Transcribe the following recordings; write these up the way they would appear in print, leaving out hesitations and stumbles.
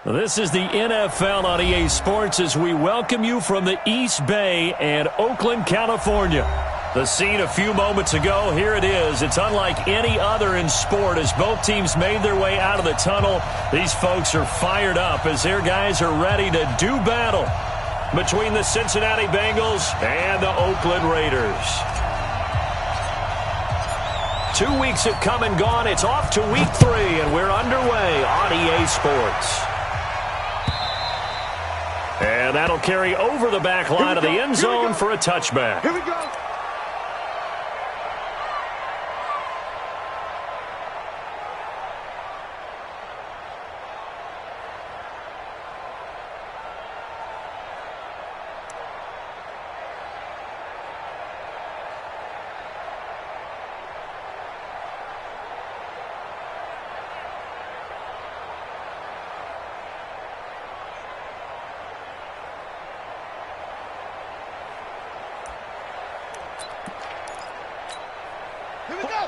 This is the NFL on EA Sports as we welcome you from the East Bay and Oakland, California. The scene a few moments ago, here it is. It's unlike any other in sport as both teams made their way out of the tunnel. These folks are fired up as their guys are ready to do battle between the Cincinnati Bengals and the Oakland Raiders. 2 weeks have come and gone. It's off to week 3, and we're underway on EA Sports. And that'll carry over the back line of the end zone for a touchback. Here we go.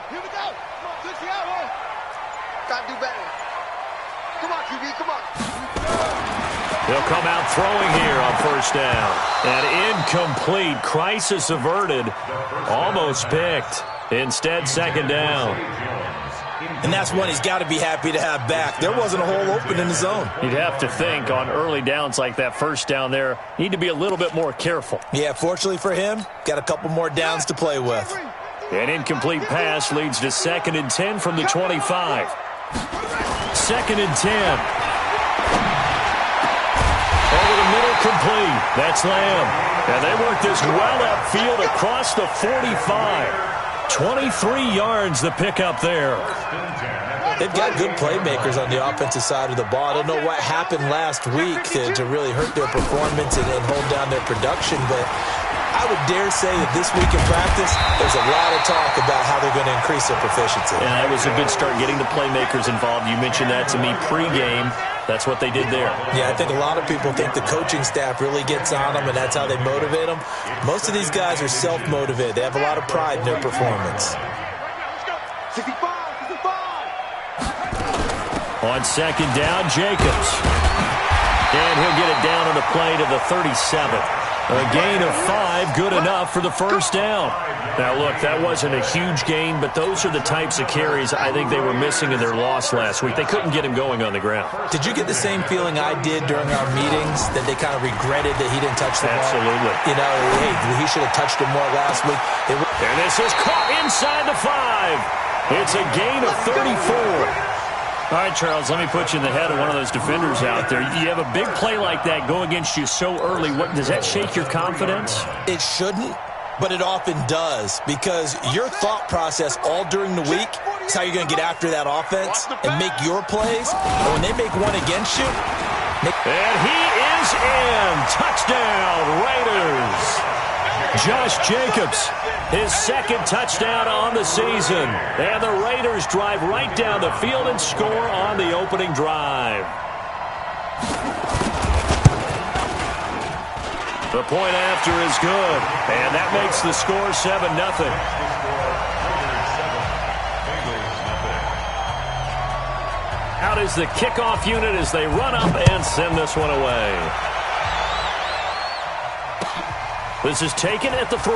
Here we go. Come on, switch the arrow. Gotta do better. Come on, QB, come on. He'll come out throwing here on first down. An incomplete, crisis averted, almost picked. Instead, second down. And that's one he's got to be happy to have back. There wasn't a hole open in the zone. You'd have to think on early downs like that first down there, need to be a little bit more careful. Yeah, fortunately for him, got a couple more downs to play with. An incomplete pass leads to 2nd and 10 from the 25. 2nd and 10. Over the middle, complete. That's Lamb. And they work this well upfield across the 45. 23 yards the pickup there. They've got good playmakers on the offensive side of the ball. I don't know what happened last week to really hurt their performance and hold down their production, but I would dare say that this week in practice, there's a lot of talk about how they're going to increase their proficiency. Yeah, it was a good start getting the playmakers involved. You mentioned that to me pregame. That's what they did there. Yeah, I think a lot of people think the coaching staff really gets on them, and that's how they motivate them. Most of these guys are self-motivated. They have a lot of pride in their performance. 65. On second down, Jacobs. And he'll get it down on the play to the 37. A gain of 5, good enough for the first down. Now, look, that wasn't a huge gain, but those are the types of carries I think they were missing in their loss last week. They couldn't get him going on the ground. Did you get the same feeling I did during our meetings, that they kind of regretted that he didn't touch the ball? Absolutely. You know, hey, he should have touched it more last week. And this is caught inside the 5. It's a gain of 34. All right, Charles, let me put you in the head of one of those defenders out there. You have a big play like that go against you so early. Does that shake your confidence? It shouldn't, but it often does, because your thought process all during the week is how you're going to get after that offense and make your plays. And when they make one against you... And he is in. Touchdown, Raiders. Josh Jacobs, his 2nd touchdown on the season. And the Raiders drive right down the field and score on the opening drive. The point after is good. And that makes the score 7-0. Out is the kickoff unit as they run up and send this one away. This is taken at the 3.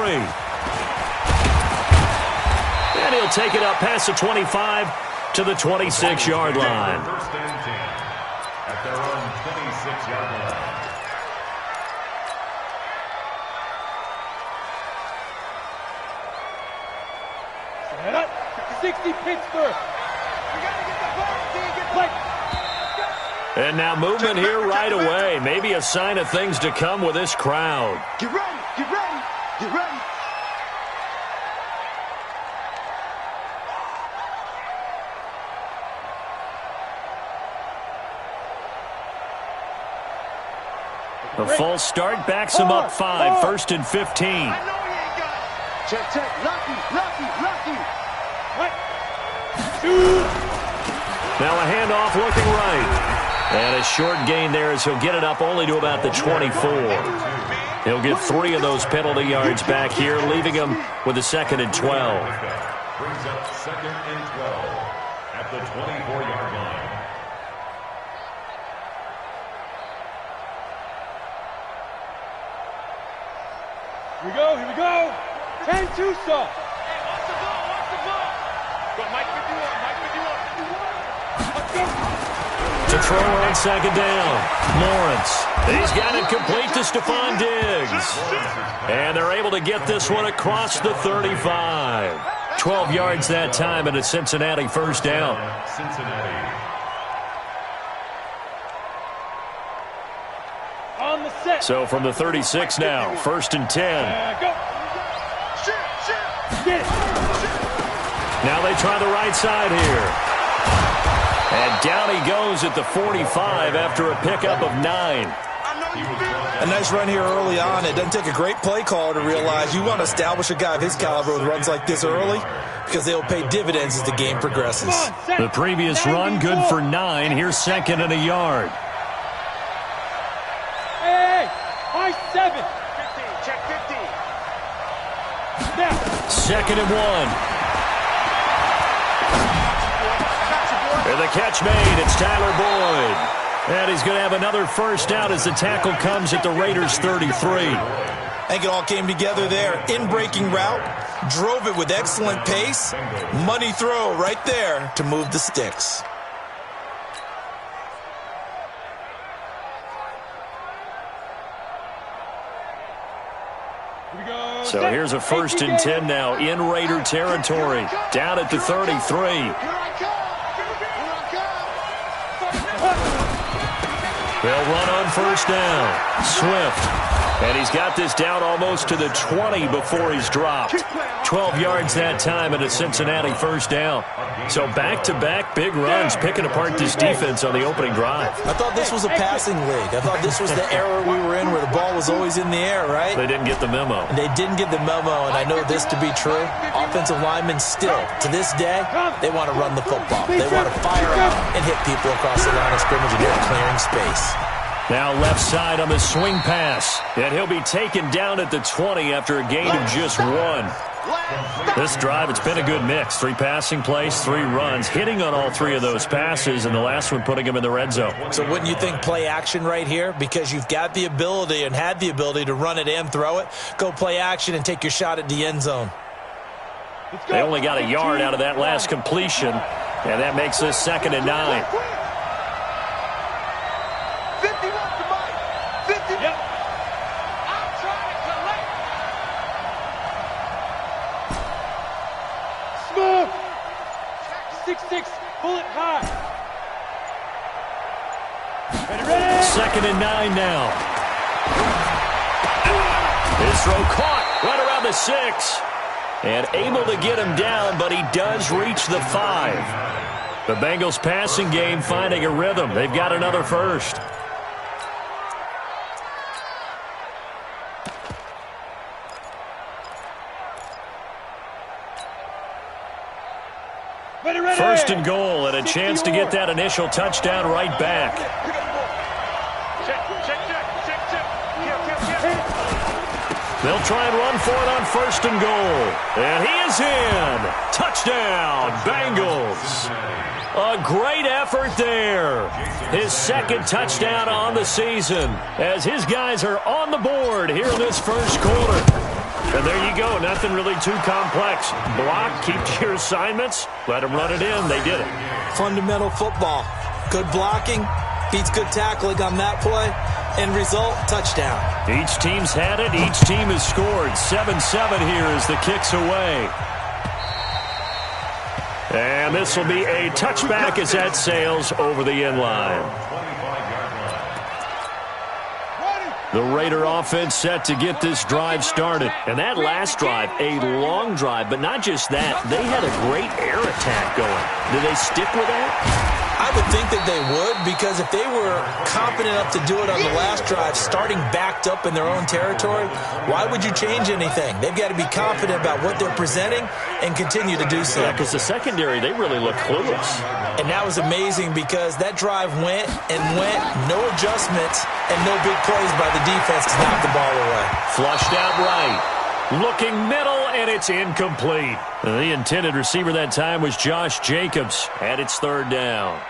And he'll take it up past the 25 to the 26-yard line. 26-yard line. 60 Pittsburgh. And now movement here right away. Maybe a sign of things to come with this crowd. Get ready, get ready, get ready. The false start backs him up 5, 1st and 15. I know he ain't got it. Check, check. Lucky. Right. Shoot. Now a handoff looking right. And a short gain there as he'll get it up only to about the 24. He'll get 3 of those penalty yards back here, leaving him with a 2nd and 12. Brings up 2nd and 12 at the 24-yard line. Here we go. 10-2 stop. Hey, watch the ball. But Mike could do it. Let's go. To throw on 2nd down. Lawrence. He's got it complete to Stephon Diggs. And they're able to get this one across the 35. 12 yards that time and a Cincinnati first down. Cincinnati. On the set. So from the 36 now, 1st and 10. Go. Get it. Now they try the right side here. And down he goes at the 45 after a pickup of 9. A nice run here early on. It doesn't take a great play caller to realize you want to establish a guy of his caliber with runs like this early because they'll pay dividends as the game progresses. The previous run good for 9. Here's 2nd and a yard. Hey, high 7. 15, check 15. Now. 2nd and 1. And the catch made. It's Tyler Boyd. And he's going to have another first down as the tackle comes at the Raiders' 33. I think it all came together there. In-breaking route. Drove it with excellent pace. Money throw right there to move the sticks. So here's a 1st and 10 now in Raider territory. Down at the 33. They'll run on first down. Swift. And he's got this down almost to the 20 before he's dropped. 12 yards that time and a Cincinnati first down. So back-to-back big runs picking apart this defense on the opening drive. I thought this was a passing league. I thought this was the era we were in where the ball was always in the air, right? They didn't get the memo. And they didn't get the memo, and I know this to be true. Offensive linemen still, to this day, they want to run the football. They want to fire out and hit people across the line of scrimmage, and they're clearing space. Now left side on the swing pass. And he'll be taken down at the 20 after a gain of just 1. This drive, it's been a good mix. 3 passing plays, 3 runs, hitting on all 3 of those passes, and the last one putting him in the red zone. So wouldn't you think play action right here? Because you've got the ability and had the ability to run it and throw it. Go play action and take your shot at the end zone. They only got a yard out of that last completion, and that makes this 2nd and 9. 51 to Mike. 50. Yep. I'm trying to collect. Smooth. 6-6. Pull it high. Ready. 2nd and 9 now. His throw caught right around the 6. And able to get him down, but he does reach the 5. The Bengals passing game finding a rhythm. They've got another first. Ready. 1st and goal, and a chance to get that initial touchdown right back. Check. They'll try and run for it on 1st and goal. And he is in. Touchdown, Bengals. A great effort there. His 2nd touchdown on the season as his guys are on the board here in this first quarter. And there you go. Nothing really too complex. Block, keep to your assignments, let them run it in. They did it. Fundamental football. Good blocking, beats good tackling on that play. End result, touchdown. Each team's had it. Each team has scored. 7-7 here as the kick's away. And this will be a touchback as that sails over the end line. The Raider offense set to get this drive started. And that last drive, a long drive, but not just that. They had a great air attack going. Do they stick with that? I would think that they would, because if they were confident enough to do it on the last drive, starting backed up in their own territory, why would you change anything? They've got to be confident about what they're presenting and continue to do so. Yeah, because the secondary, they really look clueless. And that was amazing because that drive went and went, no adjustments, and no big plays by the defense to knock the ball away. Flushed out right. Looking middle, and it's incomplete. The intended receiver that time was Josh Jacobs, and it's third down.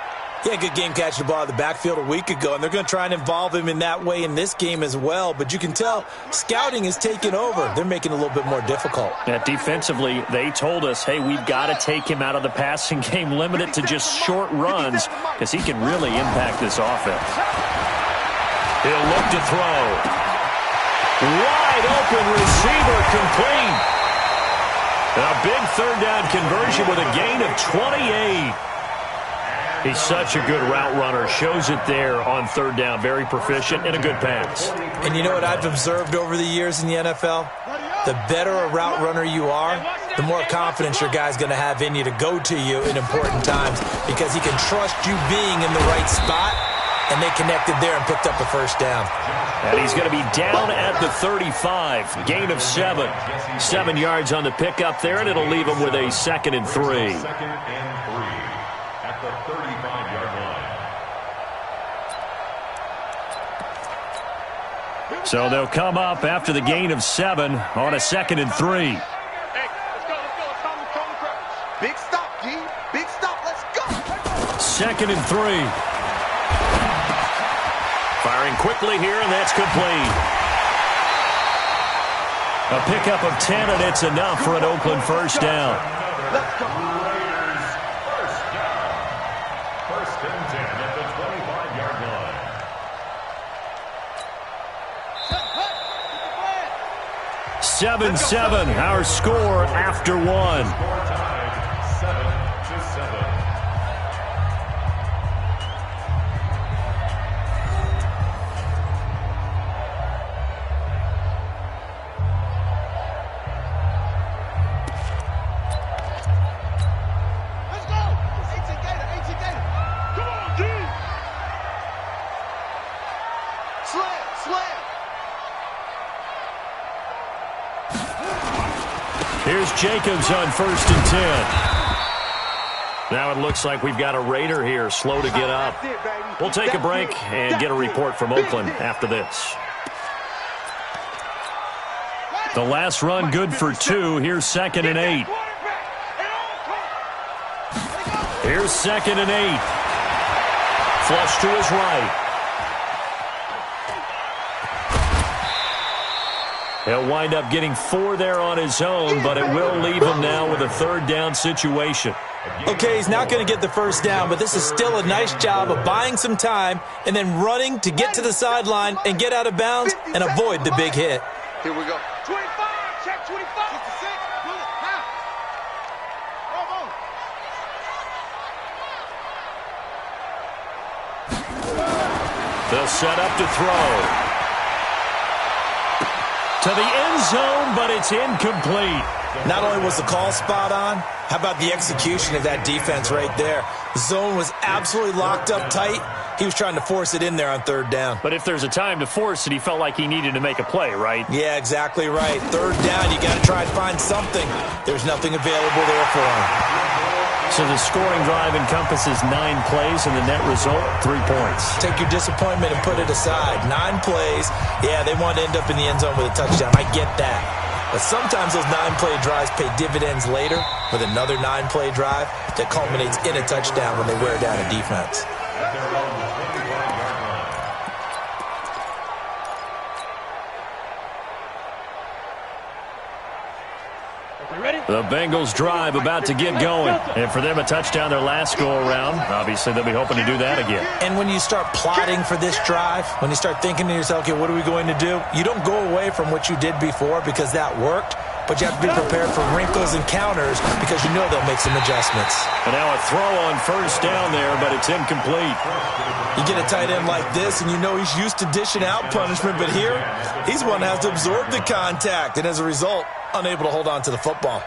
Yeah, good game catching the ball in the backfield a week ago, and they're going to try and involve him in that way in this game as well. But you can tell scouting is taking over. They're making it a little bit more difficult. Yeah, defensively, they told us, hey, we've got to take him out of the passing game, limit it to just short runs, because he can really impact this offense. He'll look to throw. Wide open receiver complete. A big third down conversion with a gain of 28. He's such a good route runner. Shows it there on third down. Very proficient and a good pass. And you know what I've observed over the years in the NFL? The better a route runner you are, the more confidence your guy's going to have in you to go to you in important times, because he can trust you being in the right spot. And they connected there and picked up a first down. And he's going to be down at the 35. Gain of 7. 7 yards on the pickup there, and it'll leave him with a 2nd and 3. 2nd and 3 at the 35-yard line. So they'll come up after the gain of 7 on a 2nd and 3. Hey, let's go. Big stop, G. Big stop. Let's go. 2nd and 3. Firing quickly here, and that's complete. A pickup of 10, and it's enough for an Oakland first down. Let's go. Raiders first down. 1st and 10 at the 25-yard line. 7-7, our score after 1. Score tied 7-7. Here's Jacobs on 1st and 10. Now it looks like we've got a Raider here, slow to get up. We'll take a break and get a report from Oakland after this. The last run good for 2. Here's 2nd and 8. Here's 2nd and 8. Flush to his right. He'll wind up getting 4 there on his own, but it will leave him now with a third down situation. Okay, he's not going to get the first down, but this is still a nice job of buying some time and then running to get to the sideline and get out of bounds and avoid the big hit. Here we go. 25, check 25. 56, pull it, half. They'll set up to throw. To the end zone, but it's incomplete. Not only was the call spot on, how about the execution of that defense right there? The zone was absolutely locked up tight. He was trying to force it in there on third down. But if there's a time to force it, he felt like he needed to make a play, right? Yeah, exactly right. Third down, you got to try and find something. There's nothing available there for him. So the scoring drive encompasses 9 plays, and the net result, 3 points. Take your disappointment and put it aside. 9 plays. Yeah, they want to end up in the end zone with a touchdown. I get that. But sometimes those 9-play drives pay dividends later with another 9-play drive that culminates in a touchdown when they wear down a defense. Ready? The The Bengals drive about to get going. And for them, a touchdown their last go-around. Obviously, they'll be hoping to do that again. And when you start plotting for this drive, when you start thinking to yourself, okay, what are we going to do? You don't go away from what you did before because that worked. But you have to be prepared for wrinkles and counters because you know they'll make some adjustments. And now a throw on first down there, but it's incomplete. You get a tight end like this, and you know he's used to dishing out punishment, but here, he's one that has to absorb the contact, and as a result, unable to hold on to the football.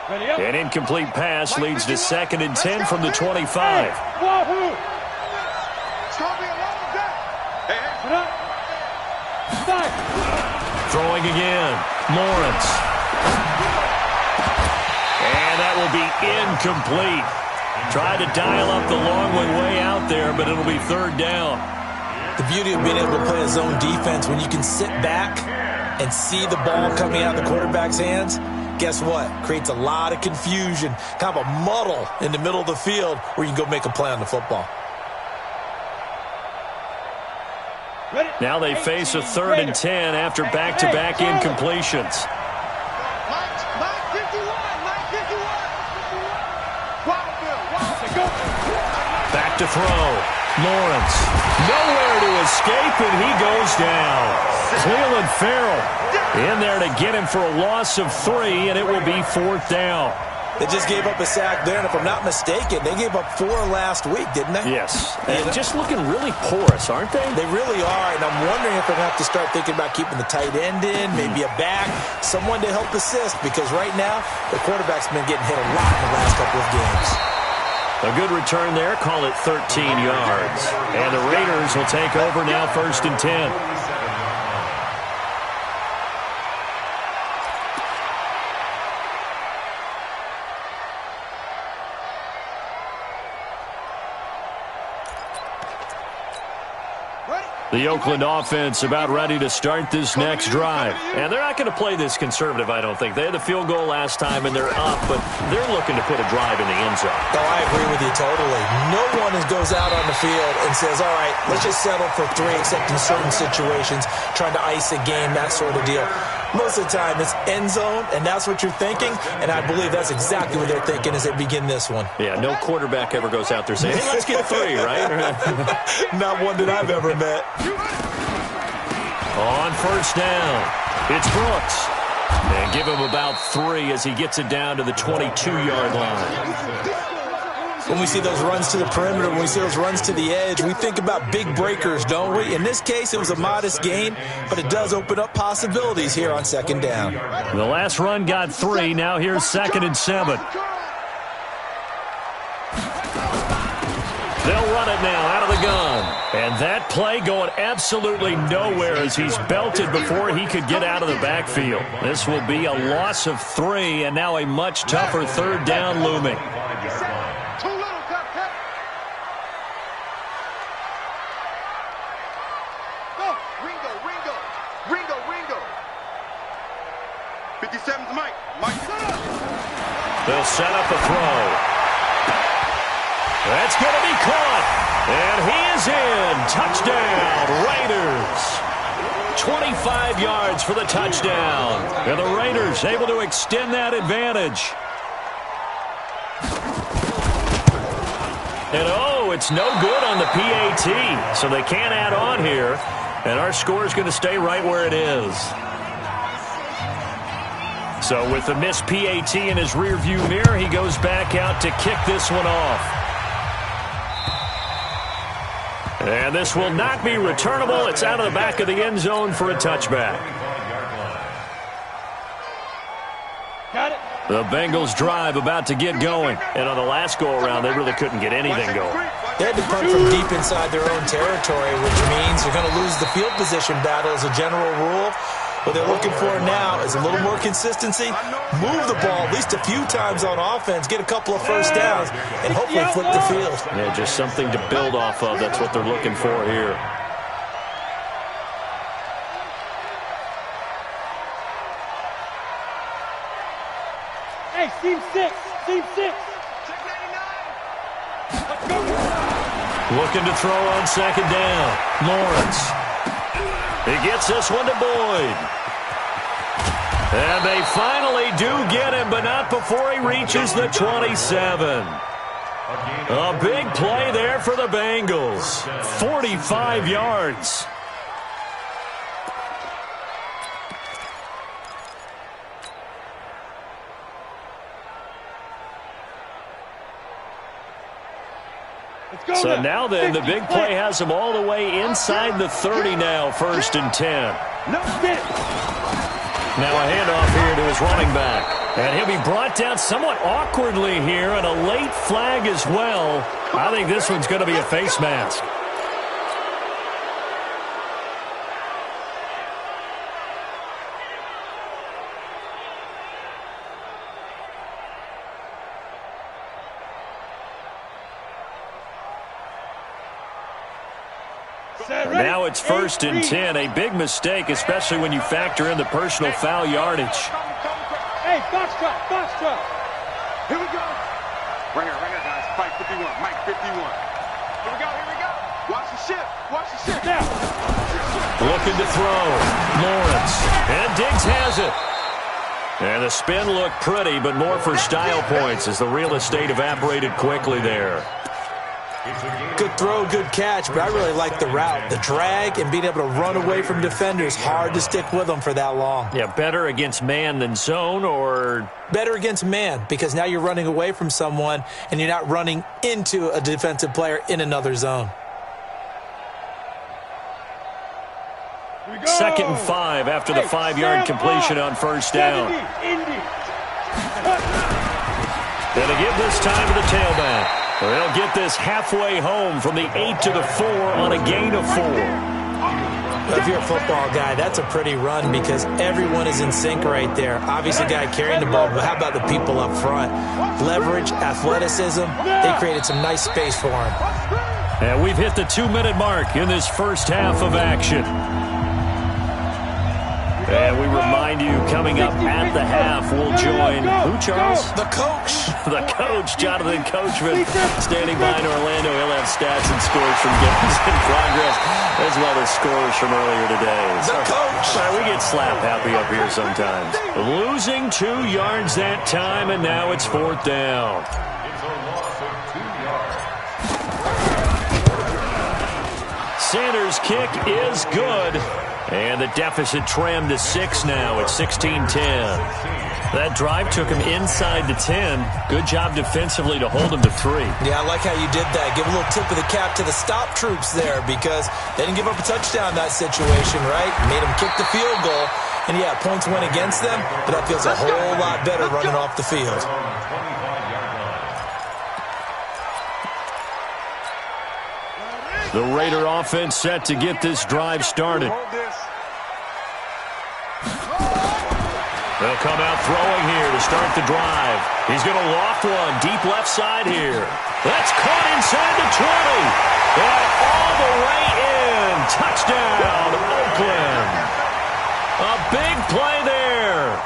An incomplete pass leads to 2nd and 10 from the 25. Throwing again. Lawrence. And that will be incomplete. Tried to dial up the long one way out there, but it'll be 3rd down. The beauty of being able to play a zone defense when you can sit back and see the ball coming out of the quarterback's hands, guess what? Creates a lot of confusion, kind of a muddle in the middle of the field where you can go make a play on the football. Now they face a 3rd and 10 after back-to-back incompletions. Back to throw. Lawrence. Nowhere to escape, and he goes down. Cleveland Farrell in there to get him for a loss of 3, and it will be 4th down. They just gave up a sack there, and if I'm not mistaken, they gave up 4 last week, didn't they? Yes. And just looking really porous, aren't they? They really are, and I'm wondering if they're going to have to start thinking about keeping the tight end in, maybe a back, someone to help assist, because right now, the quarterback's been getting hit a lot in the last couple of games. A good return there, call it 13 yards. And the Raiders will take over now, 1st and 10. The Oakland offense about ready to start this next drive. And they're not going to play this conservative, I don't think. They had the field goal last time, and they're up, but they're looking to put a drive in the end zone. Oh, I agree with you totally. No one goes out on the field and says, all right, let's just settle for 3, except in certain situations, trying to ice a game, that sort of deal. Most of the time, it's end zone, and that's what you're thinking, and I believe that's exactly what they're thinking as they begin this one. Yeah, no quarterback ever goes out there saying, hey, let's get 3, right? Not one that I've ever met. On first down, it's Brooks. And give him about 3 as he gets it down to the 22-yard line. When we see those runs to the perimeter, when we see those runs to the edge, we think about big breakers, don't we? In this case, it was a modest gain, but it does open up possibilities here on 2nd down. The last run got 3. Now here's 2nd and 7. They'll run it now out of the gun. And that play going absolutely nowhere as he's belted before he could get out of the backfield. This will be a loss of 3, and now a much tougher 3rd down looming. They'll set up a throw. That's going to be caught. And he is in. Touchdown, Raiders. 25 yards for the touchdown. And the Raiders able to extend that advantage. And oh, it's no good on the PAT. So they can't add on here. And our score is going to stay right where it is. So with the missed PAT in his rearview mirror, he goes back out to kick this one off. And this will not be returnable. It's out of the back of the end zone for a touchback. Got it. The Bengals drive about to get going. And on the last go-around, they really couldn't get anything going. They had to punt from deep inside their own territory, which means you're going to lose the field position battle as a general rule. What they're looking for now is a little more consistency, move the ball at least a few times on offense, get a couple of first downs, and hopefully flip the field. Yeah, just something to build off of. That's what they're looking for here. Hey, team 6. Team 6. Looking to throw on 2nd down. Lawrence. He gets this one to Boyd. And they finally do get him, but not before he reaches the 27. A big play there for the Bengals. 45 yards. So now then, the big play has him all the way inside the 30 now, 1st and 10. Now a handoff here to his running back. And he'll be brought down somewhat awkwardly here, and a late flag as well. I think this one's going to be a face mask. Now it's 1st and 10. A big mistake, especially when you factor in the personal foul yardage. Hey, box truck. Here we go. Right here, guys. Fight 51. Mike 51. Here we go. Watch the ship. Now. Looking to throw. Lawrence. And Diggs has it. And the spin looked pretty, but more for style points as the real estate evaporated quickly there. Good throw, good catch, but I really like the route. The drag and being able to run away from defenders, hard to stick with them for that long. Yeah, better against man than zone, or? Better against man, because now you're running away from someone and you're not running into a defensive player in another zone. 2nd and 5 after the 5-yard completion on 1st down. And to give this time to the tailback. They'll get this halfway home from the 8 to the 4 on a gain of 4. If you're a football guy, that's a pretty run because everyone is in sync right there. Obviously, guy carrying the ball, but how about the people up front? Leverage, athleticism, they created some nice space for him. And we've hit the 2-minute mark in this first half of action. And we remind you, coming up at the half, we'll join, who, Charles? The coach. The coach, Jonathan Coachman, standing by in Orlando. He'll have stats and scores from games in progress, as well as scores from earlier today. The coach. We get slap happy up here sometimes. Losing 2 yards that time, and now it's 4th down. Sanders' kick is good. And the deficit trimmed to 6 now at 16-10. That drive took him inside the 10. Good job defensively to hold him to 3. Yeah, I like how you did that. Give a little tip of the cap to the stop troops there because they didn't give up a touchdown in that situation, right? Made them kick the field goal. And, yeah, points went against them, but that feels a whole lot better running off the field. The Raider offense set to get this drive started. They'll come out throwing here to start the drive. He's going to loft one deep left side here. That's caught inside the 20. And all the way in. Touchdown, Oakland. A big play there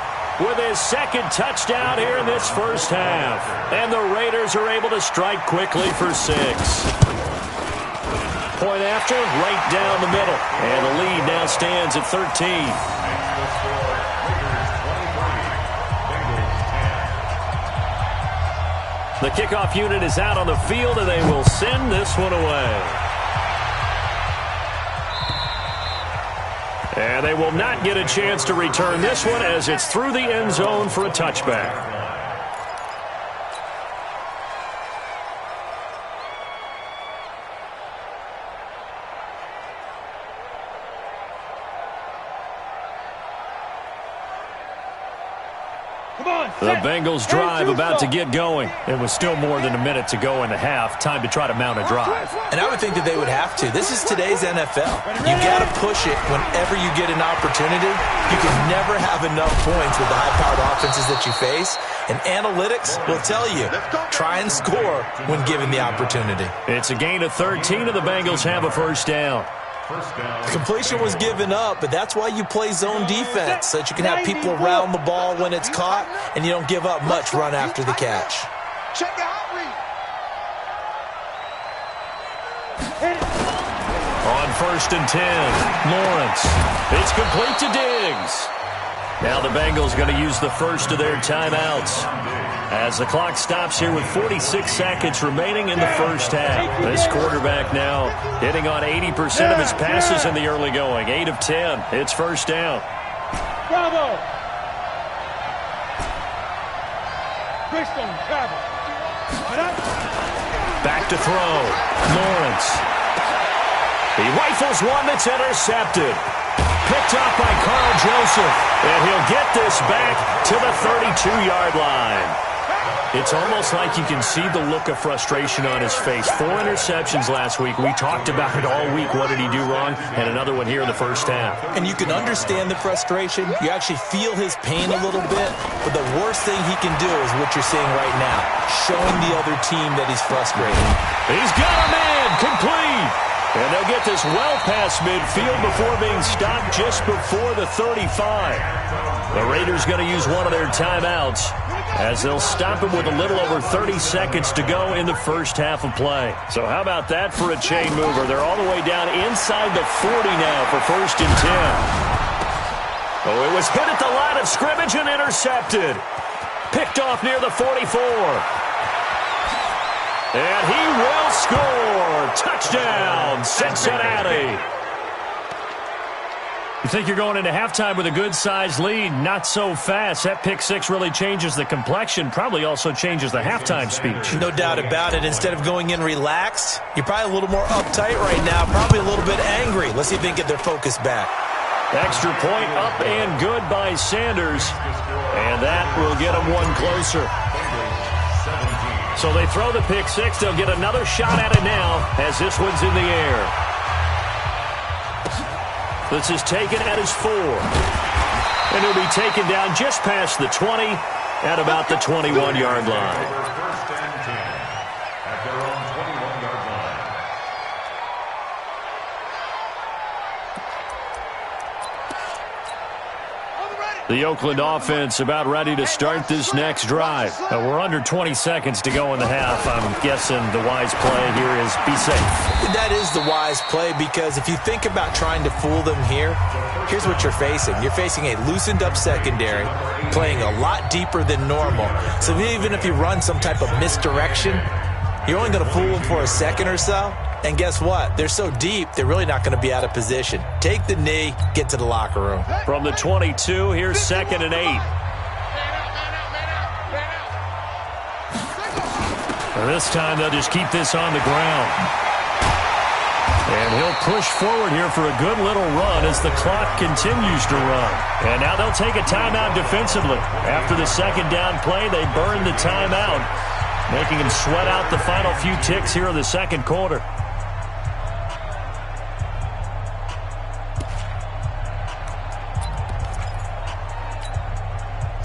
with his 2nd touchdown here in this first half. And the Raiders are able to strike quickly for 6. Point after, right down the middle. And the lead now stands at 13. The kickoff unit is out on the field, and they will send this one away. And they will not get a chance to return this one as it's through the end zone for a touchback. The Bengals drive about to get going. It was still more than a minute to go in the half. Time to try to mount a drive. And I would think that they would have to. This is today's NFL. You got to push it whenever you get an opportunity. You can never have enough points with the high-powered offenses that you face. And analytics will tell you, try and score when given the opportunity. It's a gain of 13, and the Bengals have a 1st down. The completion was given up, but that's why you play zone defense, so that you can have people around the ball when it's caught, and you don't give up much run after the catch. Check it out, On 1st and 10. Lawrence. It's complete to Diggs. Now the Bengals going to use the first of their timeouts as the clock stops here with 46 seconds remaining in the first half. This quarterback now hitting on 80% of his passes in the early going. 8 of 10. It's first down. Bravo! Bristol, travel. Back to throw. Lawrence. He rifles one that's intercepted. Picked off by Carl Joseph. And he'll get this back to the 32-yard line. It's almost like you can see the look of frustration on his face. 4 interceptions last week. We talked about it all week. What did he do wrong? And another one here in the first half. And you can understand the frustration. You actually feel his pain a little bit. But the worst thing he can do is what you're seeing right now, showing the other team that he's frustrated. He's got a man complete. And they'll get this well past midfield before being stopped just before the 35. The Raiders going to use one of their timeouts as they'll stop him with a little over 30 seconds to go in the first half of play. So how about that for a chain mover? They're all the way down inside the 40 now for 1st and 10. Oh, it was hit at the line of scrimmage and intercepted. Picked off near the 44. And he will score. Touchdown, Cincinnati. You think you're going into halftime with a good-sized lead. Not so fast. That pick six really changes the complexion, probably also changes the halftime speech. No doubt about it. Instead of going in relaxed, you're probably a little more uptight right now, probably a little bit angry. Let's see if they can get their focus back. Extra point up and good by Sanders. And that will get them one closer. So they throw the pick six. They'll get another shot at it now as this one's in the air. This is taken at his 4. And he'll be taken down just past the 20 at about the 21-yard line. First and 10 at their own 21-yard line. The Oakland offense about ready to start this next drive. We're under 20 seconds to go in the half. I'm guessing the wise play here is be safe. That is the wise play, because if you think about trying to fool them here, here's what you're facing. You're facing a loosened up secondary, playing a lot deeper than normal. So even if you run some type of misdirection, you're only going to fool them for a second or so. And guess what? They're so deep, they're really not going to be out of position. Take the knee, get to the locker room. From the 22, here's 2nd and 8. This time they'll just keep this on the ground. And he'll push forward here for a good little run as the clock continues to run. And now they'll take a timeout defensively. After the second down play, they burn the timeout, making him sweat out the final few ticks here in the second quarter.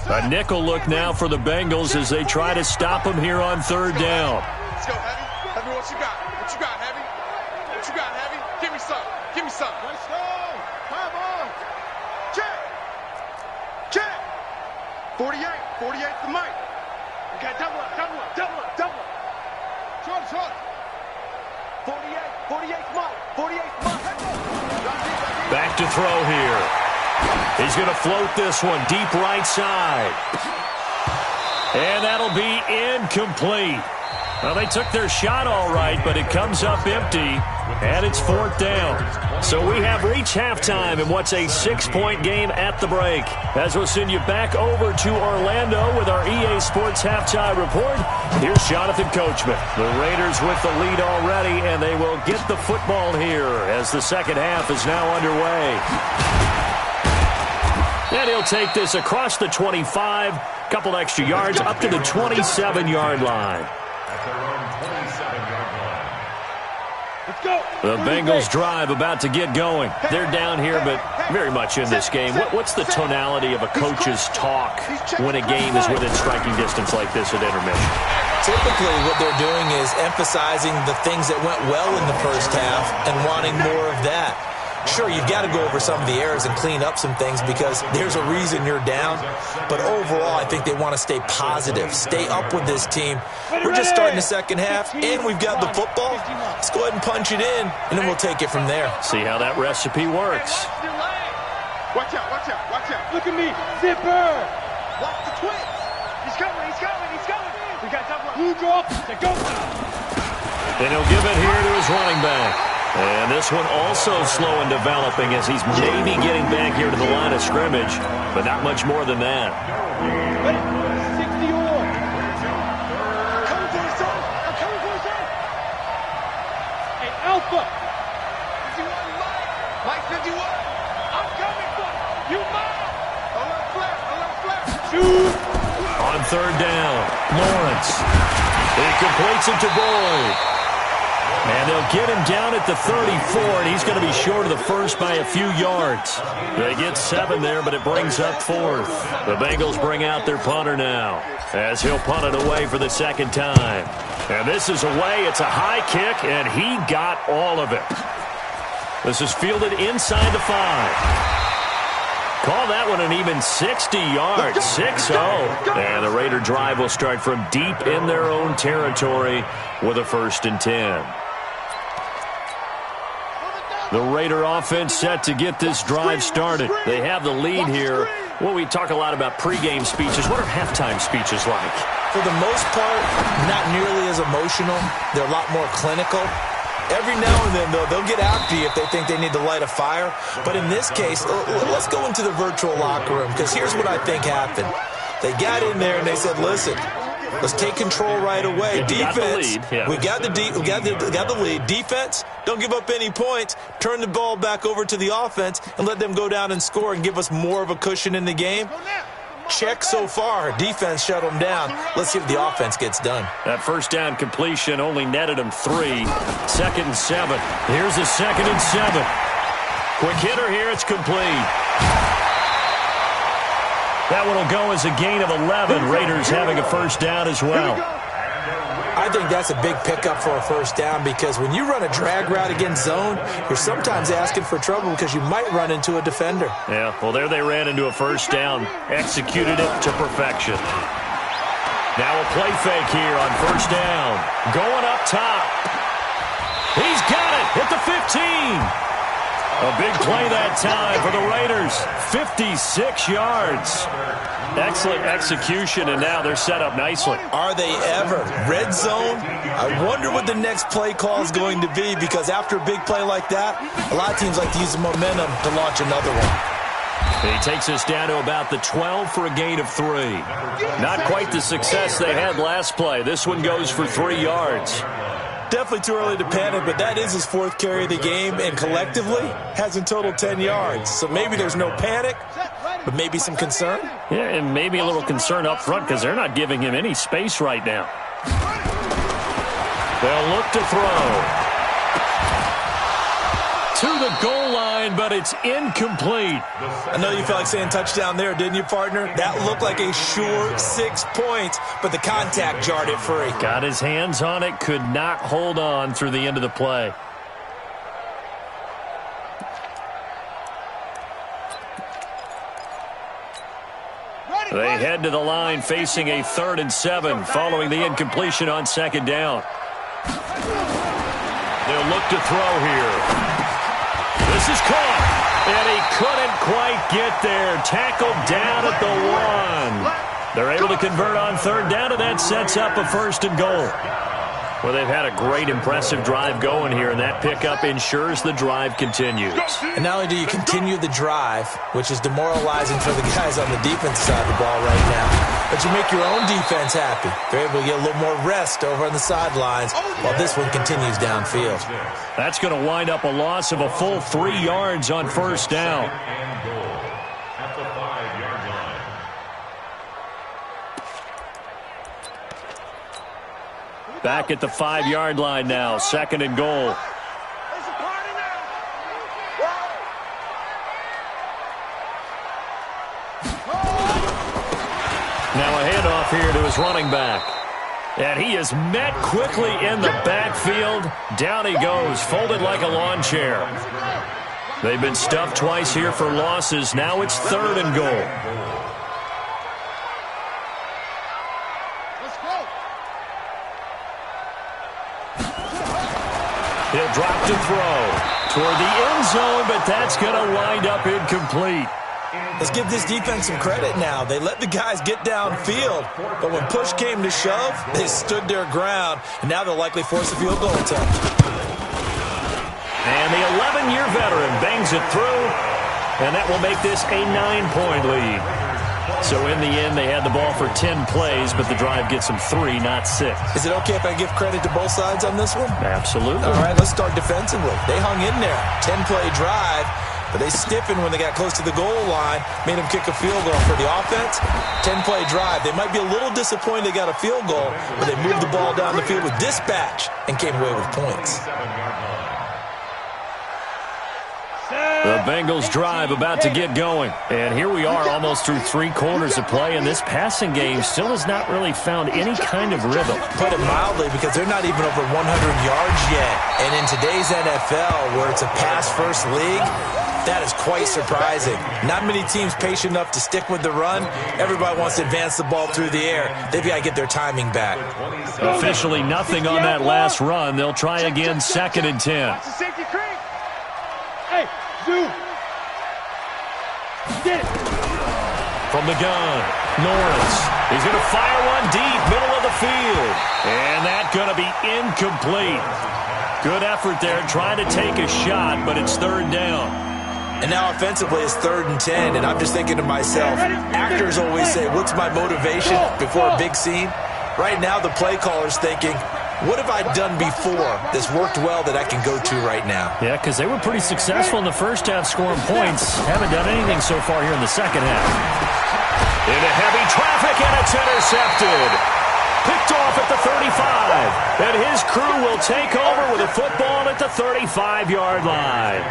A nickel look now for the Bengals as they try to stop him here on 3rd down. Let's go, Heavy. Heavy, what you got? What you got, Heavy? What you got, Heavy? Give me some. Give me some. Let's go. Come on. Check. Check. 48. 48 for Mike. Okay, double up, double up, double up, double up. Short, short. 48. 48 Mike. 48 Mike. Back to throw here. He's going to float this one deep right side. And that'll be incomplete. Well, they took their shot all right, but it comes up empty, and it's 4th down. So we have reached halftime in what's a 6-point game at the break. As we'll send you back over to Orlando with our EA Sports Halftime Report, here's Jonathan Coachman. The Raiders with the lead already, and they will get the football here as the second half is now underway. And he'll take this across the 25, couple extra yards up to the 27-yard line. Let's go. The Bengals drive about to get going. They're down here, but very much in this game. What's the tonality of a coach's talk when a game is within striking distance like this at intermission? Typically, what they're doing is emphasizing the things that went well in the first half and wanting more of that. Sure, you've got to go over some of the errors and clean up some things because there's a reason you're down. But overall, I think they want to stay positive, stay up with this team. We're just starting the second half, and we've got the football. Let's go ahead and punch it in, and then we'll take it from there. See how that recipe works. Watch out, watch out, watch out. Look at me, zipper. Watch the twins. He's coming, he's coming, he's coming. We got double up. Blue drop, to go. And he'll give it here to his running back. And this one also slow in developing as he's maybe getting back here to the line of scrimmage, but not much more than that. Ready? 60 or. I'm coming for his son. I'm coming for his son. Hey, Alpha. 51, Mike 51. I'm coming for you. Mike. Alert flare, alert flare. Shoot. On third down, Lawrence. He completes it to Boyd. And they'll get him down at the 34, and he's going to be short of the first by a few yards. They get 7 there, but it brings up 4th. The Bengals bring out their punter now, as he'll punt it away for the second time. And this is away. It's a high kick, and he got all of it. This is fielded inside the 5. Call that one an even 60 yards, 6-0. And the Raider drive will start from deep in their own territory with a 1st and 10. The Raider offense set to get this drive started. They have the lead here. Well, we talk a lot about pregame speeches. What are halftime speeches like? For the most part, not nearly as emotional. They're a lot more clinical. Every now and then, though, they'll get after you if they think they need to light a fire. But in this case, let's go into the virtual locker room, because here's what I think happened. They got in there and they said, listen, let's take control right away. Defense, we got the lead. Defense, don't give up any points. Turn the ball back over to the offense and let them go down and score and give us more of a cushion in the game. Check so far. Defense shut them down. Let's see if the offense gets done. That first down completion only netted them 3. 2nd and 7. Here's a 2nd and 7. Quick hitter here. It's complete. That one will go as a gain of 11. Raiders having a first down as well. I think that's a big pickup for a first down because when you run a drag route against zone, you're sometimes asking for trouble because you might run into a defender. Yeah, well, there they ran into a first down. Executed it to perfection. Now a play fake here on first down. Going up top. He's got it. Hit the 15. A big play that time for the Raiders. 56 yards. Excellent execution, and now they're set up nicely. Are they ever? Red zone? I wonder what the next play call is going to be because after a big play like that, a lot of teams like to use the momentum to launch another one. He takes us down to about the 12 for a gain of 3. Not quite the success they had last play. This one goes for 3 yards. Definitely too early to panic, but that is his 4th carry of the game, and collectively has in total 10 yards. So maybe there's no panic, but maybe some concern. Yeah, and maybe a little concern up front because they're not giving him any space right now. They'll look to throw. To the goal line, but it's incomplete. I know you felt like saying touchdown there, didn't you, partner? That looked like a sure 6 points, but the contact jarred it free. Got his hands on it, could not hold on through the end of the play. They head to the line facing a 3rd and 7 following the incompletion on 2nd down. They'll look to throw here. This is caught, and he couldn't quite get there. Tackled down at the 1. They're able to convert on 3rd down, and that sets up a 1st and goal. Well, they've had a great, impressive drive going here, and that pickup ensures the drive continues. And not only do you continue the drive, which is demoralizing for the guys on the defense side of the ball right now, but you make your own defense happy. They're able to get a little more rest over on the sidelines while this one continues downfield. That's going to wind up a loss of a full 3 yards on first down. Back at the 5-yard line now, 2nd and goal. Now a handoff here to his running back. And he is met quickly in the backfield. Down he goes, folded like a lawn chair. They've been stuffed twice here for losses. Now it's 3rd and goal. Let's go. He'll drop to throw toward the end zone, but that's going to wind up incomplete. Let's give this defense some credit now. They let the guys get downfield, but when push came to shove, they stood their ground, and now they'll likely force a field goal attempt. And the 11-year veteran bangs it through, and that will make this a 9-point lead. So in the end, they had the ball for 10 plays, but the drive gets them 3, not 6. Is it okay if I give credit to both sides on this one? Absolutely. All right, let's start defensively. They hung in there. 10-play drive, but they stiffened when they got close to the goal line, made them kick a field goal. For the offense, 10-play drive. They might be a little disappointed they got a field goal, but they moved the ball down the field with dispatch and came away with points. The Bengals drive about to get going. And here we are almost through 3 quarters of play, and this passing game still has not really found any kind of rhythm. Put it mildly, because they're not even over 100 yards yet. And in today's NFL, where it's a pass-first league, that is quite surprising. Not many teams patient enough to stick with the run. Everybody wants to advance the ball through the air. They've got to get their timing back. Officially nothing on that last run. They'll try again, 2nd and 10. Watch the safety crank. Hey, Zoo. Get it. From the gun, Lawrence. He's going to fire one deep, middle of the field. And that's going to be incomplete. Good effort there, trying to take a shot, but it's 3rd down. And now offensively it's 3rd and 10, and I'm just thinking to myself, actors always say, what's my motivation before a big scene? Right now the play caller's thinking, what have I done before that's worked well that I can go to right now? Yeah, because they were pretty successful in the first half scoring points. Haven't done anything so far here in the second half. Into heavy traffic, and it's intercepted. Picked off at the 35. And his crew will take over with a football at the 35-yard line.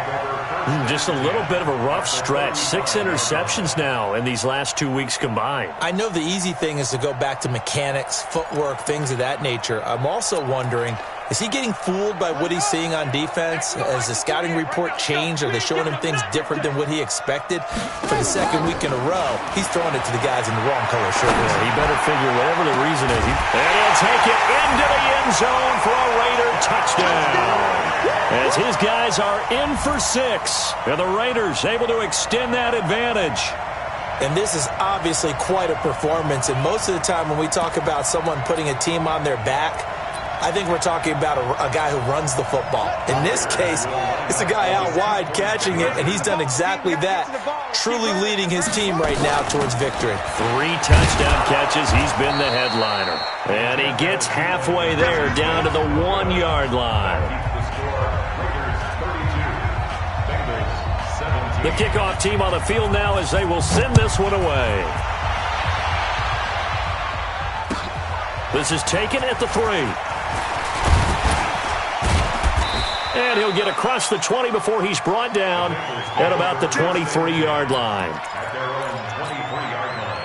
Just a little bit of a rough stretch. 6 interceptions now in these last 2 weeks combined. I know the easy thing is to go back to mechanics, footwork, things of that nature. I'm also wondering, is he getting fooled by what he's seeing on defense? Has the scouting report changed? Are they showing him things different than what he expected? For the 2nd week in a row, he's throwing it to the guys in the wrong color shirts. Yeah, he better figure whatever the reason is. And he'll take it into the end zone for a Raider touchdown. As his guys are in for 6. And the Raiders able to extend that advantage. And this is obviously quite a performance. And most of the time when we talk about someone putting a team on their back, I think we're talking about a guy who runs the football. In this case, it's a guy out wide catching it, and he's done exactly that, truly leading his team right now towards victory. 3 touchdown catches. He's been the headliner. And he gets halfway there, down to the 1-yard line. The kickoff team on the field now as they will send this one away. This is taken at the 3. And he'll get across the 20 before he's brought down at about the 23-yard line. At their own 23-yard line.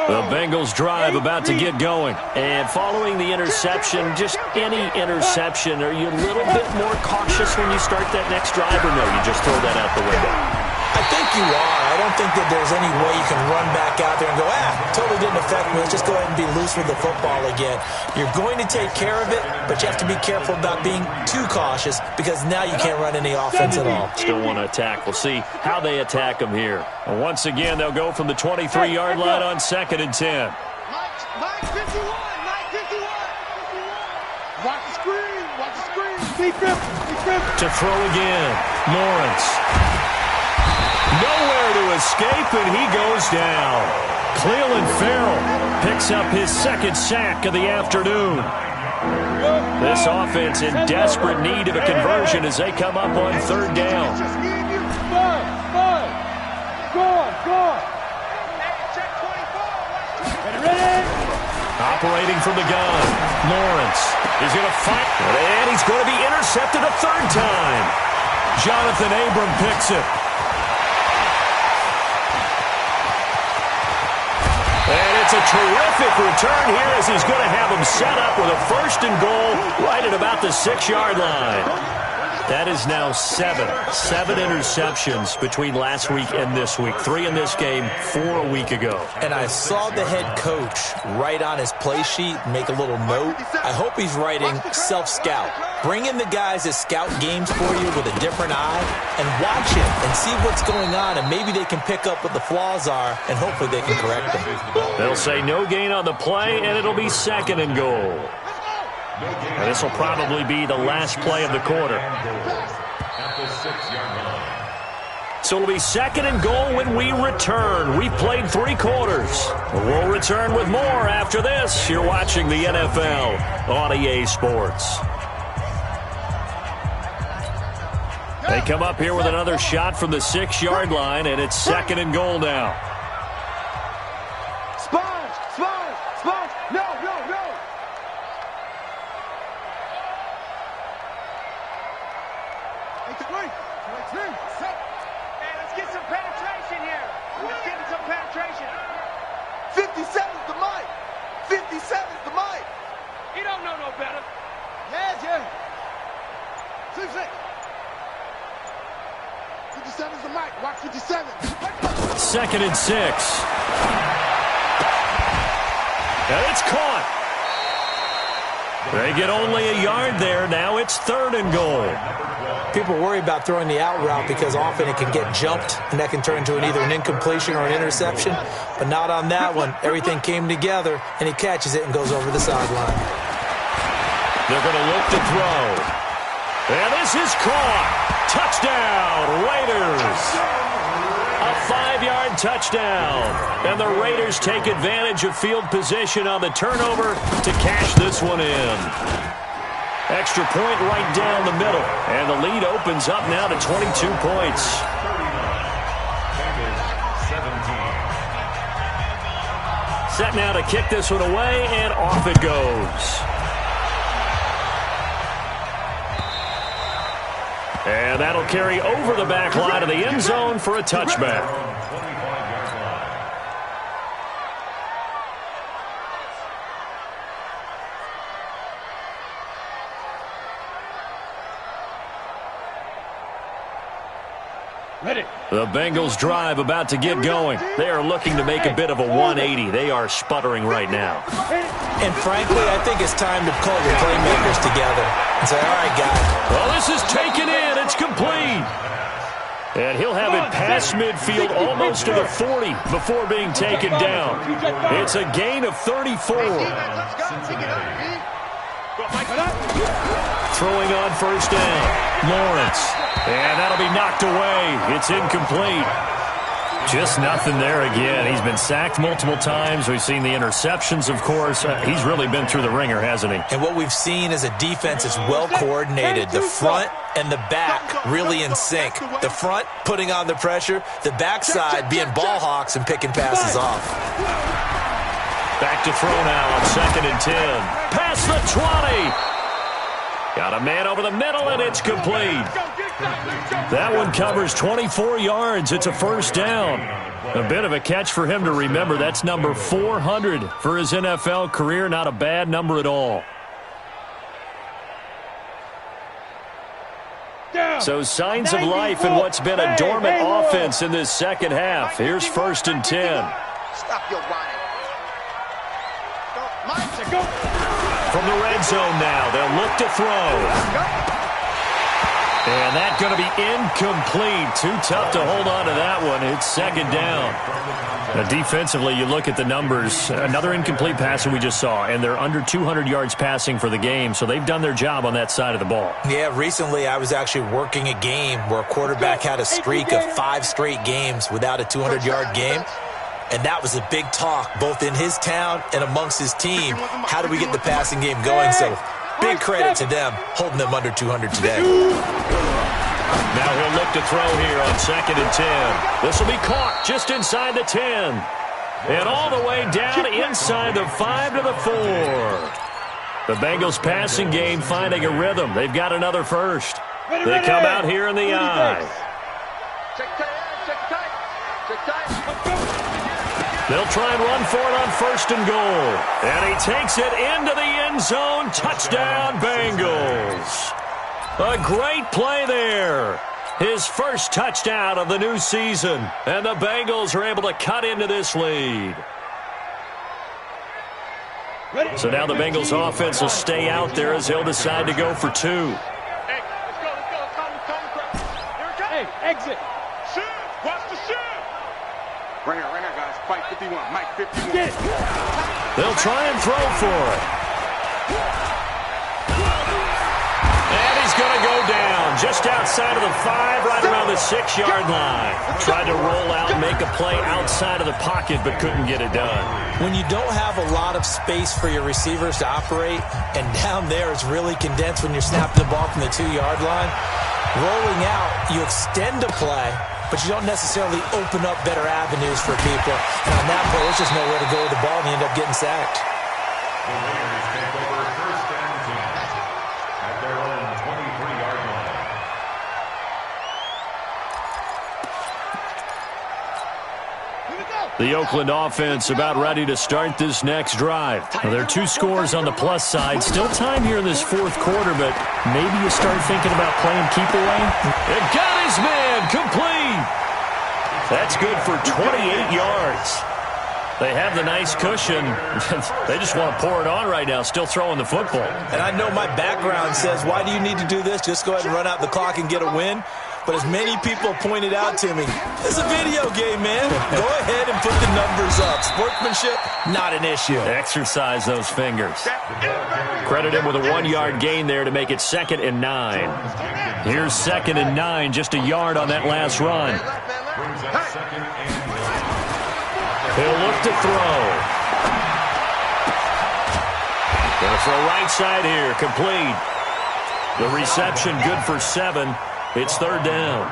The Bengals drive about to get going. And following the interception, just any interception, are you a little bit more cautious when you start that next drive, or no, you just throw that out the window? I think you are. I don't think that there's any way you can run back out there and go, totally didn't affect me. Let's just go ahead and be loose with the football again. You're going to take care of it, but you have to be careful about being too cautious because now you can't run any offense at all. Still want to attack. We'll see how they attack them here. And once again, they'll go from the 23-yard line on 2nd and 10. Mike 51. Mike 51. Watch the screen. Watch the screen. To throw again, Lawrence. Nowhere to escape, and he goes down. Cleveland Farrell picks up his 2nd sack of the afternoon. This offense in desperate need of a conversion as they come up on 3rd down. Operating from the gun, Lawrence. He's going to fight, and he's going to be intercepted a 3rd time. Jonathan Abram picks it. And It's a terrific return here as he's going to have him set up with a 1st and goal right at about the 6-yard line. That is now 7 interceptions between last week and this week. 3 in this game, 4 a week ago. And I saw the head coach write on his play sheet, make a little note. I hope he's writing self-scout. Bring in the guys that scout games for you with a different eye and watch him and see what's going on, and maybe they can pick up what the flaws are, and hopefully they can correct them. They'll say no gain on the play, and it'll be 2nd and goal. And this will probably be the last play of the quarter. So it'll be 2nd and goal when we return. We've played 3 quarters. We'll return with more after this. You're watching the NFL on EA Sports. They come up here with another shot from the 6-yard line, and it's 2nd and goal now. Sponge! No! 3, 2, set. Hey, let's get some penetration here. Let's get some penetration. 57's the mic. 57's the mic. You don't know no better. Yeah. 6. 57's the mic. Watch 57. 2nd and 6. And it's caught. They get only a yard there. Now it's 3rd and goal. People worry about throwing the out route because often it can get jumped, and that can turn into either an incompletion or an interception. But not on that one. Everything came together, and he catches it and goes over the sideline. They're going to look to throw. And this is caught. Touchdown, Raiders. A 5-yard touchdown. And the Raiders take advantage of field position on the turnover to cash this one in. Extra point right down the middle. And the lead opens up now to 22 points. Set now to kick this one away, and off it goes. And that'll carry over the back line of the end zone for a touchback. The Bengals drive about to get going. They are looking to make a bit of a 180. They are sputtering right now. And frankly, I think it's time to call your playmakers together and say, all right, guys. Well, this is taken in. It's complete. And he'll have it past midfield almost to the 40 before being taken down. It's a gain of 34. Throwing on 1st down. Lawrence. And that'll be knocked away. It's incomplete. Just nothing there again. He's been sacked multiple times. We've seen the interceptions, of course. He's really been through the ringer, hasn't he? And what we've seen is a defense that's well coordinated. The front and the back really in sync. The front putting on the pressure. The backside being ball hawks and picking passes off. Back to throw now on 2nd and 10. Past the 20. Got a man over the middle, and it's complete. That one covers 24 yards. It's a 1st down. A bit of a catch for him to remember. That's number 400 for his NFL career. Not a bad number at all. So signs of life in what's been a dormant offense in this second half. Here's 1st and 10. Stop your whining. From the red zone now, they'll look to throw. And that's going to be incomplete. Too tough to hold on to that one. It's 2nd down. Now, defensively, you look at the numbers. Another incomplete passer we just saw, and they're under 200 yards passing for the game, so they've done their job on that side of the ball. Yeah, recently I was actually working a game where a quarterback had a streak of 5 straight games without a 200-yard game. And that was a big talk, both in his town and amongst his team. How do we get the passing game going? So big credit to them, holding them under 200 today. Now he'll look to throw here on 2nd and 10. This will be caught just inside the 10. And all the way down inside the 5 to the 4. The Bengals passing game finding a rhythm. They've got another first. They come out here in the eye. Check tight, check tight, check tight. They'll try and run for it on 1st and goal. And he takes it into the end zone. Touchdown, Bengals. A great play there. His first touchdown of the new season. And the Bengals are able to cut into this lead. So now the Bengals offense will stay out there as they'll decide to go for 2. Hey, let's go. Hey, exit. Shoot. Watch the shoot. Right here, guys. Fight 51. Mike 51. Get it. They'll try and throw for it. And he's going to go down just outside of the 5, right around the 6-yard line. Tried to roll out and make a play outside of the pocket, but couldn't get it done. When you don't have a lot of space for your receivers to operate, and down there it's really condensed when you're snapping the ball from the 2-yard line, rolling out, you extend a play, but you don't necessarily open up better avenues for people. And on that play, there's just nowhere to go with the ball, and you end up getting sacked. The Raiders take over 1st and 10 at their own 23-yard line. The Oakland offense about ready to start this next drive. Now, there are 2 scores on the plus side. Still time here in this 4th quarter, but maybe you start thinking about playing keep away. It got his man complete. That's good for 28 yards. They have the nice cushion. They just want to pour it on right now, still throwing the football. And I know my background says, why do you need to do this? Just go ahead and run out the clock and get a win. But as many people pointed out to me, it's a video game, man. Go ahead and put the numbers up. Sportsmanship, not an issue. Exercise those fingers. Credit him with a 1-yard gain there to make it 2nd and 9. Here's 2nd and 9, just a yard on that last run. He'll look to throw. Gonna throw right side here, complete. The reception good for 7. It's 3rd down.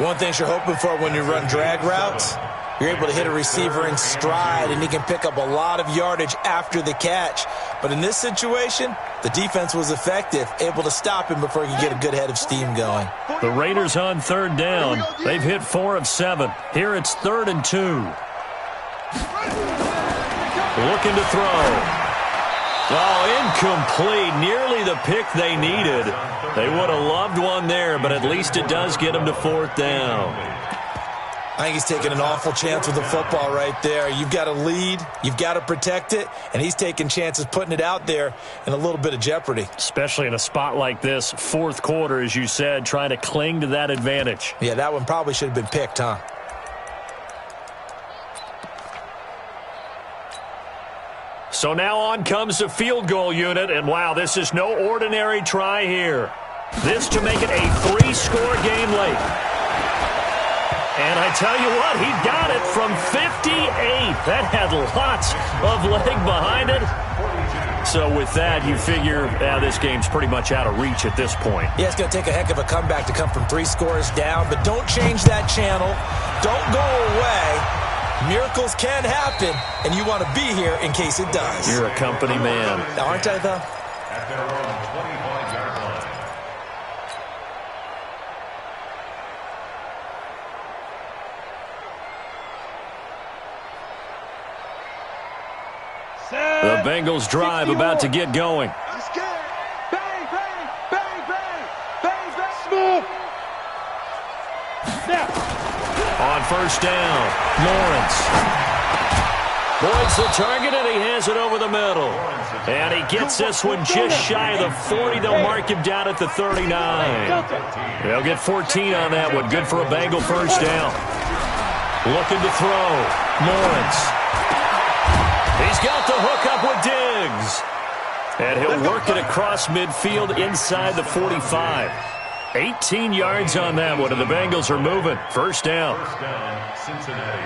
One thing you're hoping for when you run drag routes, you're able to hit a receiver in stride, and he can pick up a lot of yardage after the catch. But in this situation, the defense was effective, able to stop him before he could get a good head of steam going. The Raiders on 3rd down. They've hit 4 of 7. Here it's 3rd and 2. Looking to throw. Oh, incomplete. Nearly the pick they needed. They would have loved one there, but at least it does get them to 4th down. I think he's taking an awful chance with the football right there. You've got to lead, you've got to protect it, and he's taking chances putting it out there in a little bit of jeopardy. Especially in a spot like this, 4th quarter, as you said, trying to cling to that advantage. Yeah, that one probably should have been picked, huh? So now on comes the field goal unit, and wow, this is no ordinary try here. This to make it a 3-score game late. And I tell you what, he got it from 58. That had lots of leg behind it. So with that, you figure this game's pretty much out of reach at this point. Yeah, it's going to take a heck of a comeback to come from 3 scores down, but don't change that channel. Don't go away. Miracles can happen, and you want to be here in case it does. You're a company man. Aren't I, though? At their own 25-yard line. The Bengals drive about to get going. Let's get it. Bang, bang, bang, bang, bang, bang. Smooth. Now. On 1st down, Lawrence. Boyd's the target, and he has it over the middle. And he gets this one just shy of the 40. They'll mark him down at the 39. They'll get 14 on that one. Good for a Bengal 1st down. Looking to throw. Lawrence. He's got the hook up with Diggs. And he'll work it across midfield inside the 45. 18 yards on that one, and the Bengals are moving. 1st down. Cincinnati.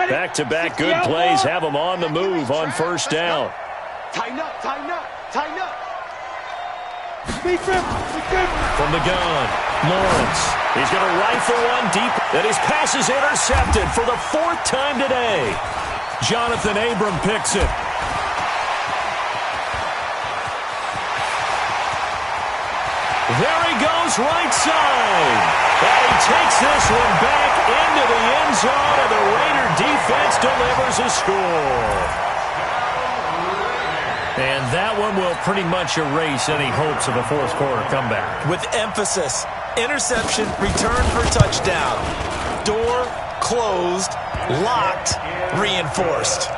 Back-to-back good plays have them on the move on 1st down. Tighten up, tighten up, tighten up. From the gun, Lawrence. He's going to rifle one deep, and his pass is intercepted for the 4th time today. Jonathan Abram picks it. There he goes, right side. And he takes this one back into the end zone, and the Raider defense delivers a score. And that one will pretty much erase any hopes of a fourth quarter comeback. With emphasis, interception, return for touchdown. Door closed, locked, reinforced.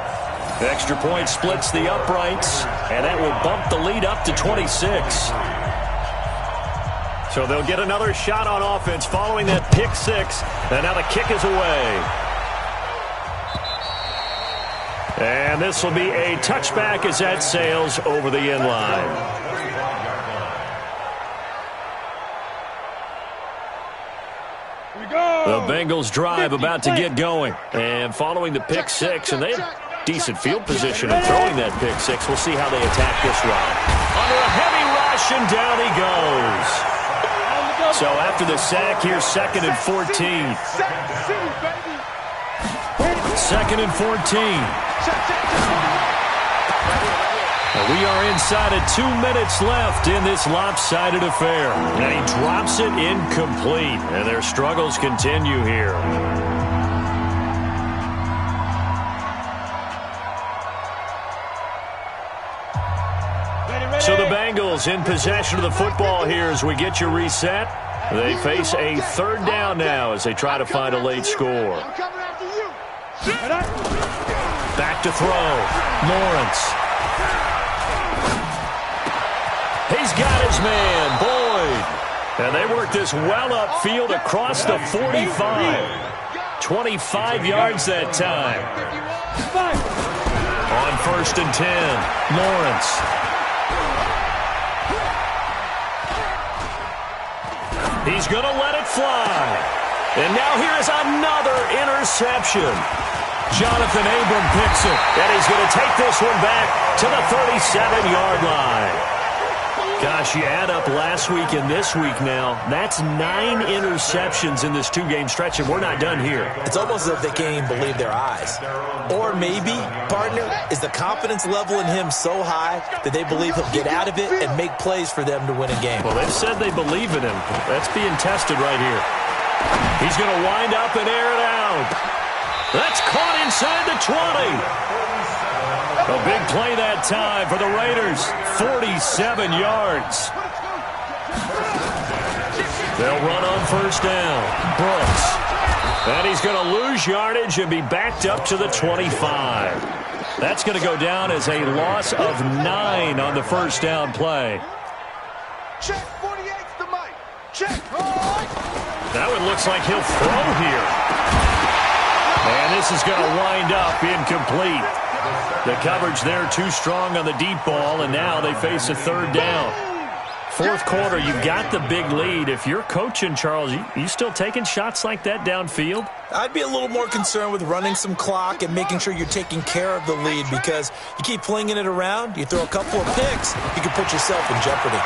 The extra point splits the uprights, and that will bump the lead up to 26. So they'll get another shot on offense following that pick six, and now the kick is away. And this will be a touchback as that sails over the end line. The Bengals drive about to get going. And following the pick six, and they have decent field position in throwing that pick six. We'll see how they attack this run. Under a heavy rush, and down he goes. So after the sack, here's 2nd and 14. 2nd and 14. We are inside of 2 minutes left in this lopsided affair. And he drops it incomplete. And their struggles continue here. So the Bengals in possession of the football here as we get you reset. They face a 3rd down now as they try to find a late score. Back to throw. Lawrence. He's got his man, Boyd. And they work this well upfield across the 45. 25 yards that time. On 1st and 10, Lawrence. He's going to let it fly. And now here is another interception. Jonathan Abram picks it, and he's going to take this one back to the 37-yard line. Gosh, you add up last week and this week now, that's 9 interceptions in this 2-game stretch, and we're not done here. It's almost as if they can't even believe their eyes. Or maybe, partner, is the confidence level in him so high that they believe he'll get out of it and make plays for them to win a game. Well, they've said they believe in him. That's being tested right here. He's going to wind up and air it out. That's caught inside the 20. A big play that time for the Raiders. 47 yards. They'll run on 1st down. Brooks. And he's going to lose yardage and be backed up to the 25. That's going to go down as a loss of 9 on the 1st down play. Check 48's the mic. Check. That one looks like he'll throw here. And this is going to wind up incomplete. The coverage there too strong on the deep ball, and now they face a 3rd down. 4th quarter, you've got the big lead. If you're coaching, Charles, you still taking shots like that downfield? I'd be a little more concerned with running some clock and making sure you're taking care of the lead, because you keep flinging it around, you throw a couple of picks, you can put yourself in jeopardy.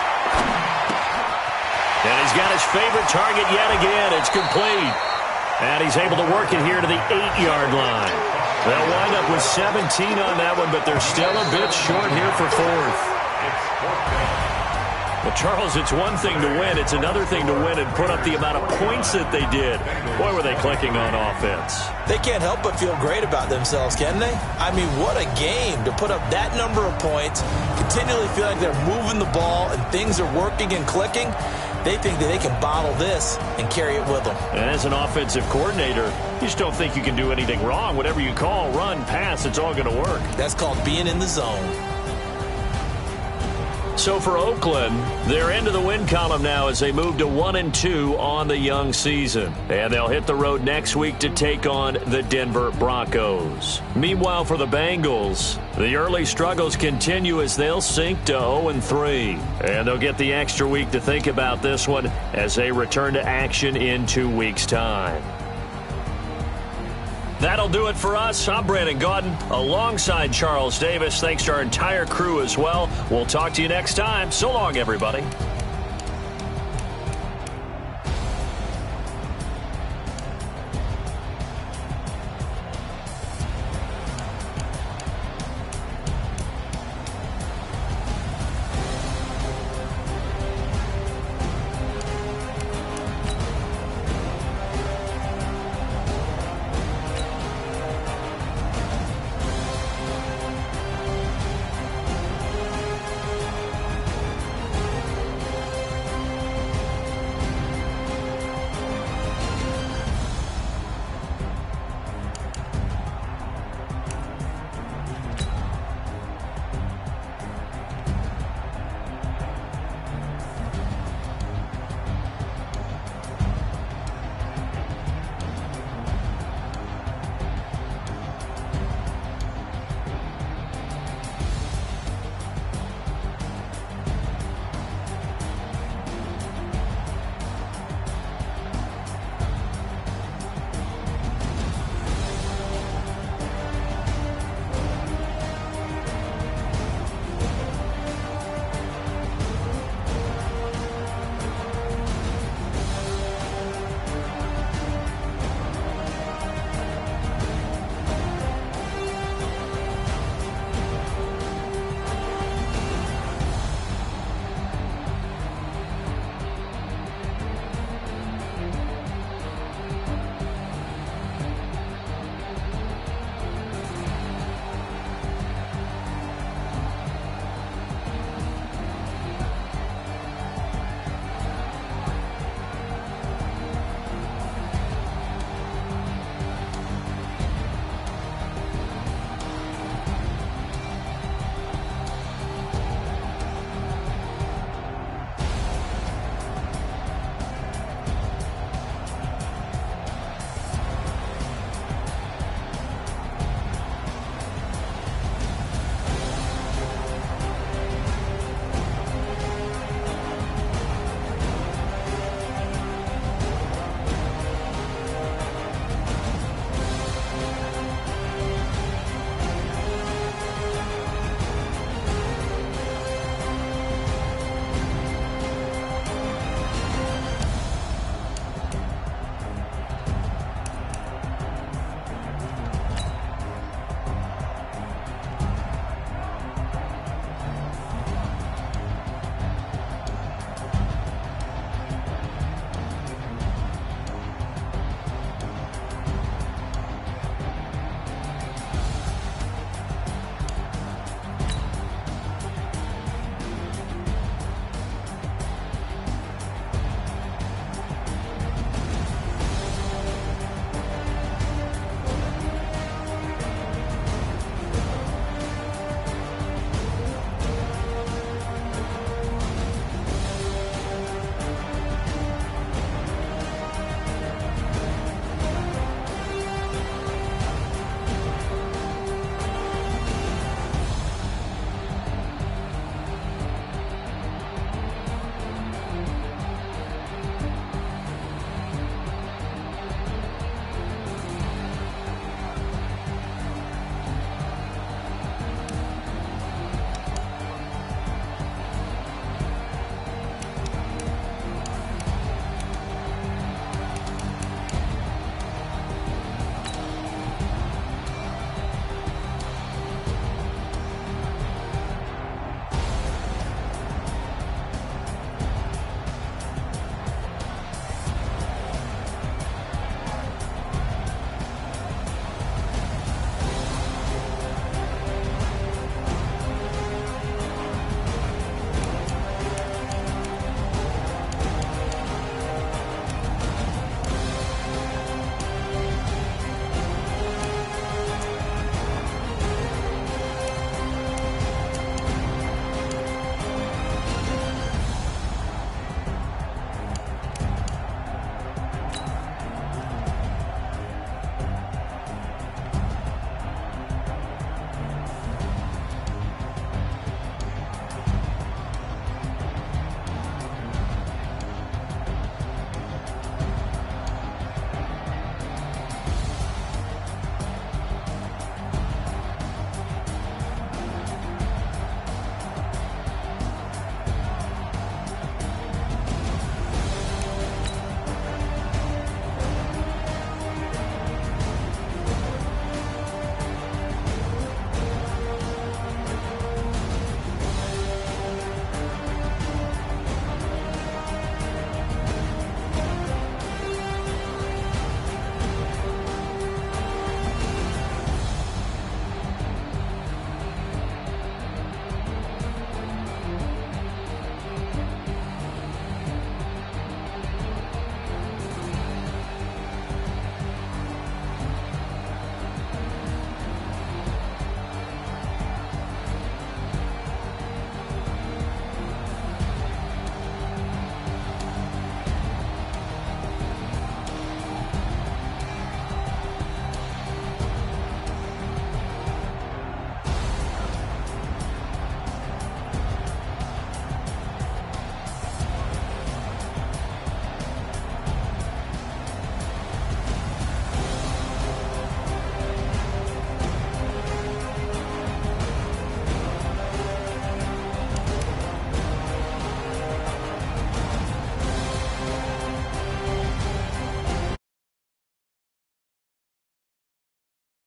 And he's got his favorite target yet again. It's complete. And he's able to work it here to the 8-yard line. They'll wind up with 17 on that one, but they're still a bit short here for 4th. Well, Charles, it's one thing to win. It's another thing to win and put up the amount of points that they did. Boy, were they clicking on offense. They can't help but feel great about themselves, can they? I mean, what a game to put up that number of points, continually feel like they're moving the ball and things are working and clicking. They think that they can bottle this and carry it with them. And as an offensive coordinator, you just don't think you can do anything wrong. Whatever you call, run, pass, it's all going to work. That's called being in the zone. So for Oakland, they're into the win column now as they move to 1-2 on the young season. And they'll hit the road next week to take on the Denver Broncos. Meanwhile, for the Bengals, the early struggles continue as they'll sink to 0-3. And they'll get the extra week to think about this one as they return to action in 2 weeks' time. That'll do it for us. I'm Brandon Gaudin alongside Charles Davis. Thanks to our entire crew as well. We'll talk to you next time. So long, everybody.